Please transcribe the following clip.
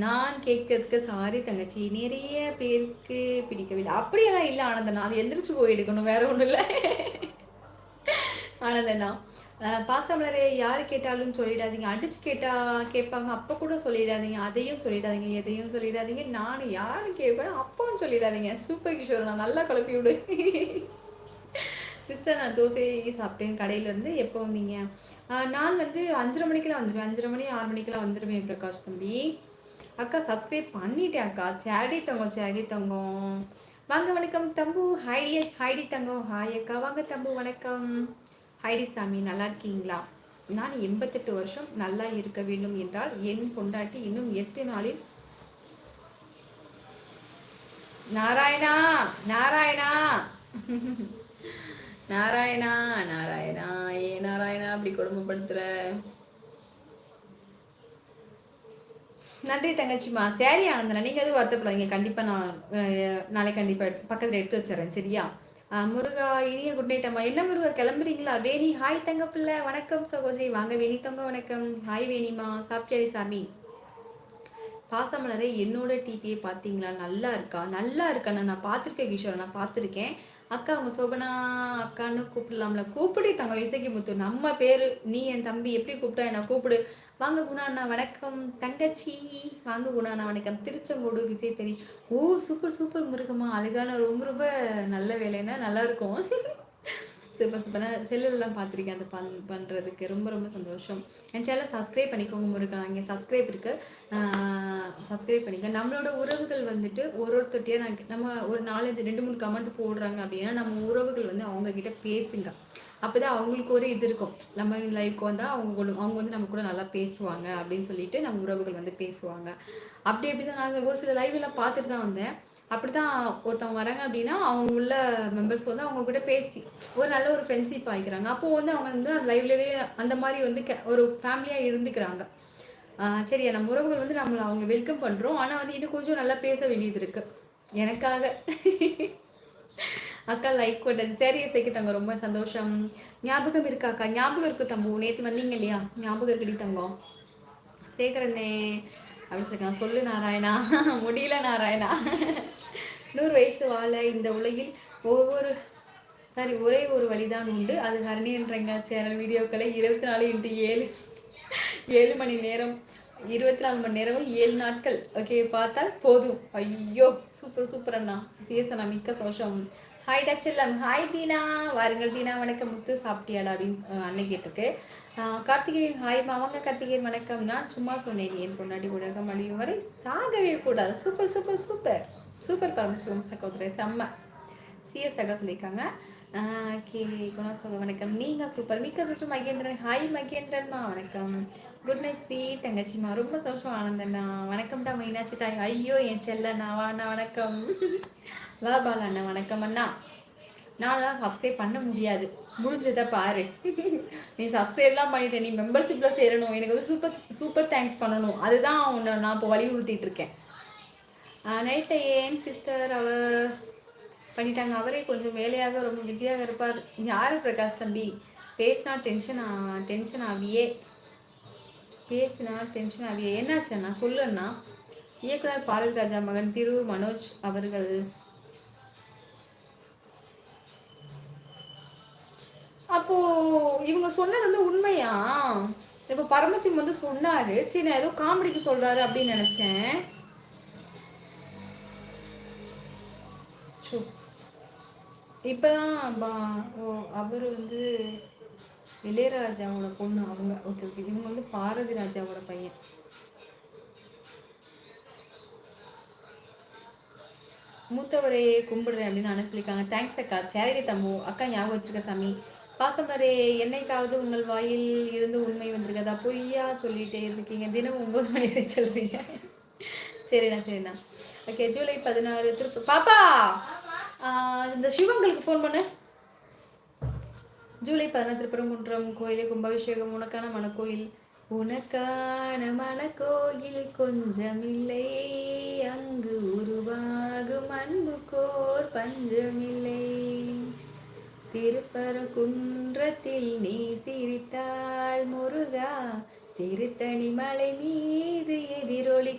நான் கேட்கறதுக்கு சாரி தங்கச்சி. நிறைய பேருக்கு பிடிக்கவில்லை. அப்படியெல்லாம் இல்ல ஆனந்தனா. அது எந்திரிச்சு போய் எடுக்கணும். வேற ஒண்ணும் இல்ல. ஆனந்தனா. பாசமலரே யாரு கேட்டாலும் சொல்லிடாதீங்க. அடிச்சு கேட்டா கேட்பாங்க. அப்ப கூட சொல்லிடாதீங்க. அதையும் சொல்லிடாதீங்க. எதையும் சொல்லிடாதீங்க. நானு யாரு கேட்பேனோ அப்பவும் சொல்லிடாதீங்க. சூப்பர் கிஷோர் நான் நல்லா குழப்பி விடு. சிஸ்டர் நான் தோசை சாப்பிட்டேன் கடையிலேருந்து. எப்போ வந்தீங்க? நான் வந்து 5:30 மணிக்கெல்லாம் வந்துடுவேன். 5:30 மணி 6 மணிக்கெல்லாம் வந்துடுவேன் பிரகாஷ் தம்பி. அக்கா சப்ஸ்கிரைப் பண்ணிட்டேன் அக்கா. சேடி தங்கம் சேடி தங்கம். வாங்க வணக்கம் தம்பு. ஹைடி ஹைடி தங்கம். ஹாய் அக்கா. வாங்க தம்பு வணக்கம். ஹைடி சாமி நல்லா இருக்கீங்களா? நான் 88 வருஷம் நல்லா இருக்க வேண்டும் என்றால் என் பொண்டாட்டி இன்னும் 8 நாளில் நாராயணா நாராயணா நாராயணா நாராயணா ஏ நாராயணா அப்படி கொடுமைப்படுத்துற. நன்றி தங்கச்சிமா. சரி ஆனந்தனா நீங்க எதுவும் வருத்தப்படாதீங்க. கண்டிப்பா நான் நாளைக்கு கண்டிப்பா பக்கத்துல எடுத்து வச்சிடறேன் சரியா? முருகா இனிய குட் நைட் அம்மா. என்ன முருகா கிளம்புறீங்களா? வேணி ஹாய் தங்க பிள்ளை வணக்கம் சகோதரி. வாங்க வேணி தங்க வணக்கம். ஹாய் வேணிமா. சாப்பிட்டியாடி சாமி? பாசமலரை என்னோட டிபியை பார்த்தீங்களா? நல்லா இருக்கா? நல்லா இருக்காண்ணா. நான் பார்த்துருக்கேன் கிஷோர். நான் பார்த்துருக்கேன். அக்கா அவங்க சோபனா அக்கான்னு கூப்பிடலாம்ல? கூப்பிடு தங்க இசைக்கு முத்து. நம்ம பேரு நீ என் தம்பி எப்படி கூப்பிட்டா என்ன கூப்பிடு. வாங்க குணா அண்ணா வணக்கம். தங்கச்சி வாங்க குணா அண்ணா வணக்கம். திருச்செங்கோடு விசை தெரி. ஓ சூப்பர் சூப்பர் முருகம்மா. அழகான ரொம்ப ரொம்ப நல்ல வேலைன்னா நல்லா இருக்கும். Super super. நான் செல்லுலலாம் பார்த்துருக்கேன் அதை பண்ணுறதுக்கு. ரொம்ப ரொம்ப சந்தோஷம். என் சேனலை சப்ஸ்கிரைப் பண்ணிக்கோங்க முருகா. இங்கே சப்ஸ்கிரைப் இருக்குது. சப்ஸ்கிரைப் பண்ணிக்க. நம்மளோட உறவுகள் வந்துட்டு ஒருத்தட்டியாக நம்ம ஒரு 4 2 3 கமெண்ட் போடுறாங்க அப்படின்னா நம்ம உறவுகள் வந்து அவங்கக்கிட்ட பேசுங்க. அப்போ தான் அவங்களுக்கு ஒரு இது இருக்கும். நம்ம லைஃப்க்கு வந்தால் அவங்க வந்து நம்ம கூட நல்லா பேசுவாங்க அப்படின்னு சொல்லிட்டு நம்ம உறவுகள் வந்து பேசுவாங்க. அப்படி தான் நான் ஒரு சில லைவெல்லாம் பார்த்துட்டு தான் வந்தேன். அப்படிதான் ஒருத்தவங்க வராங்க அப்படின்னா அவங்க உள்ள மெம்பர்ஸ் வந்து அவங்க கூட பேசி ஒரு நல்ல ஒரு ஃப்ரெண்ட்ஷிப் ஆகிக்கிறாங்க. அப்போ வந்து அவங்க வந்து அந்த லைவ்லேயே அந்த மாதிரி வந்து ஒரு ஃபேமிலியாக இருந்துக்கிறாங்க. சரியா நம்ம உறவுகள் வந்து நம்மளை அவங்க வெல்கம் பண்ணுறோம். ஆனால் வந்து இன்னும் கொஞ்சம் நல்லா பேச வேண்டியது இருக்கு எனக்காக. அக்கா லைக் போட்டது சரி இசைக்கு தங்க ரொம்ப சந்தோஷம். ஞாபகம் இருக்கா அக்கா? ஞாபகம் இருக்கு தம்பு. நேற்று வந்தீங்க இல்லையா? ஞாபகம் இருக்குடி தங்கம். சேகரண்ணே அப்படின்னு சொல்லியிருக்காங்க. சொல்லு நாராயணா. முடியல நாராயணா. 100 வயசு வாழ இந்த உலகில் ஒவ்வொரு ஒரே ஒரு வழிதான் உண்டு. அது ஹரணி என்றங்க சேனல் வீடியோக்களை 24x7 7 மணி நேரம் 24 மணி நேரம் 7 நாட்கள் ஓகே பார்த்தால் போதும். ஐயோ சூப்பர் சூப்பர் அண்ணா. சிஎஸ்அண்ணா மிக்க சந்தோஷம். ஹாய் டச்செல்லாம். ஹாய் தீனா. வாருங்கள் தீனா வணக்கம். முத்து சாப்பிட்டியாடா அப்படின்னு அன்னை கேட்டிருக்கு. கார்த்திகேயன் ஹாய்மா. வாங்க கார்த்திகேயன் வணக்கம். நான் சும்மா சொன்னேன் என் பொன்னாடி உலகம் அழியும் வரை சாகவே கூடாது. Super super super super Paramasivam சகோதரர் செம்ம. சிஎஸ் சகா சொல்லியிருக்காங்க. ஓகே குணாசோக வணக்கம். நீங்கள் சூப்பர் மிக்க சிஸ்டர் மகேந்திரன். ஹாய் மகேந்திரன்மா வணக்கம். குட் நைட் ஸ்வீட் தங்கச்சிம்மா. ரொம்ப சந்தோஷம் ஆனந்தண்ணா. வணக்கம்டா மீனாட்சி தாய். ஐயோ என் செல்லண்ணா வாண்ணா வணக்கம். வா பாலா அண்ணா வணக்கம் அண்ணா. நான்லாம் சப்ஸ்கிரைப் பண்ண முடியாது. முடிஞ்சதை பாரு. நீ சப்ஸ்கிரைப்லாம் பண்ணிட்டேன். நீ மெம்பர்ஷிப்பில் சேரணும். எனக்கு வந்து சூப்பர் சூப்பர் தேங்க்ஸ் பண்ணணும். அதுதான் உன்னை நான் இப்போ வலியுறுத்திட்டு இருக்கேன். நைட்டில் ஏன் சிஸ்டர் பண்ணிட்டாங்க. அவரே கொஞ்சம் வேலையாக ரொம்ப பிஸியாக இருப்பார். யார் பிரகாஷ் தம்பி? பேசினா டென்ஷன் ஆகியே. என்னாச்சுண்ணா சொல்லுண்ணா. இயக்குனர் பாரதி ராஜா மகன் திரு மனோஜ் அவர்கள். அப்போ இவங்க சொன்னது வந்து உண்மையா? இப்போ பரமசிவம் வந்து சொன்னாரு. சரி நான் ஏதோ காமெடிக்கு சொல்றாரு அப்படின்னு நினைச்சேன். இப்போதான் அவர் வந்து இளையராஜாவோட பொண்ணு அவங்க. Okay okay. இவங்க வந்து பாரதி ராஜாவோட பையன். மூத்தவரே கும்பிடுறேன் அப்படின்னு நான் சொல்லியிருக்காங்க. தேங்க்ஸ் அக்கா. சேரடி தம்பு அக்கா ஞாபகம் வச்சிருக்க சாமி. பாசமரே என்னைக்காவது உங்கள் வாயில் இருந்து உண்மை வந்திருக்கதா? பொய்யா சொல்லிட்டே இருக்கீங்க. தினம் 9 மணி வரை சொல்றீங்க. சரிண்ணா. ஓகே ஜூலை 16 திருப்பி பாப்பா இந்த சிவங்களுக்கு ஃபோன் பண்ணு. ஜூலை 16 திருப்பரங்குன்றம் கோயிலே கும்பாபிஷேகம். உனக்கான மனக்கோயில். உனக்கான மனக்கோயில் கொஞ்சமில்லை. அங்கு உருவாகும் அன்புக்கோர் பஞ்சமில்லை. திருப்பரங்குன்றத்தில் நீ சிரித்தாள் முருகா. திருத்தணி மலை மீது எதிரொலி